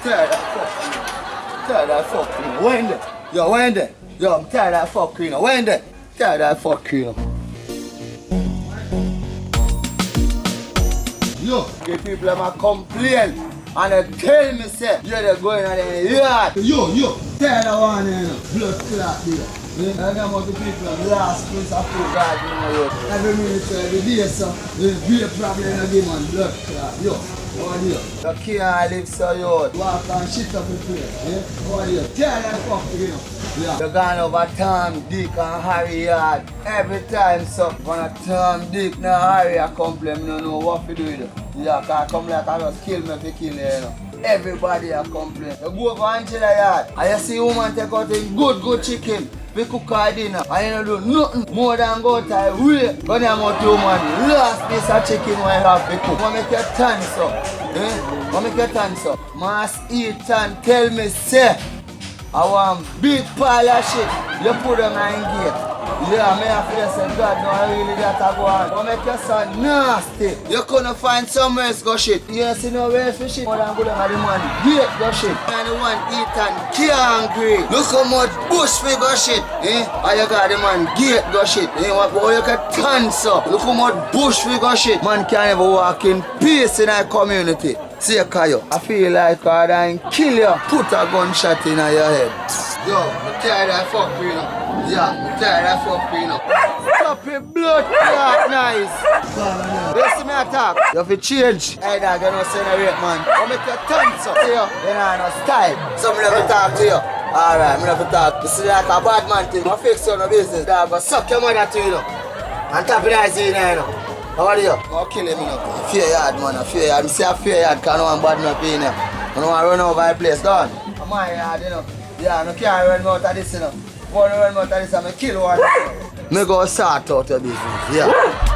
tired of fuck. Tired of fuck, you know. Wendy. Yo, Wendy. Yo, I'm tired of fuck, you know. Wendy. Tired of fuck, you know. Yo, the people them a complain and they tell me say, you're going on the yard. Yo, tired of one, you know. Blood clot there. I know about the people last place of food garden in the road. Every minute, every day, so there's be a problem in the man, blood clot. Yo, how are you? You can't live so you walk and shit up the place. Yeah? How are you? Tell them fuck, you know. Yeah. You're going over Tom, Dick and Harry yard. Every time, so when a Tom, Dick and Harry are complain, I don't know what to do with it. Yeah, because I come like I just kill me if you kill you, you know. Everybody are complaining. You go over Angela yard and you see a woman take out a good chicken. We cook our dinner and you don't do nothing more than go to a way. When you want to money, last piece of chicken when you have to cook. I make your hands up. I make your hands up. Must eat and tell me, say, I want big pile of shit. You put them in gate. Yeah, me have to say, God, no, I really got to go on. I make your son nasty. You couldn't find somewhere else go shit. You see nowhere else for shit. More than good on the money. Gate go shit. And the one eat and can't agree. Look how much bush we go shit. And you got the man gate go shit. But you can tons up. Look how much bush we go shit. Man can't even walk in peace in our community. See Kayo, I feel like I'd kill you. Put a gunshot in your head. Yo, I'm tired of fuck you know. Yeah, I'm tired of fuck you know. Stop your blood clot nice. You see me attack? You have to change. Hey dog, you know separate man. I make your tons up to you. You know, no style. So I'm never talk to you. Alright, I'm never talk. You see like a bad man thing. I fix your no business. Dog, but suck your mother to you know. And tap it eyes in there you know. How are you? I'll kill him, you know. Fear yard, man. Fear yard. I say fear yard because I don't want bad enough in here. I don't want to run over the place, done. I'm my yard, you know. Yeah, I can't run out of this, you know. If I run out of this, I'm going to kill one. Me go sort out your business, yeah.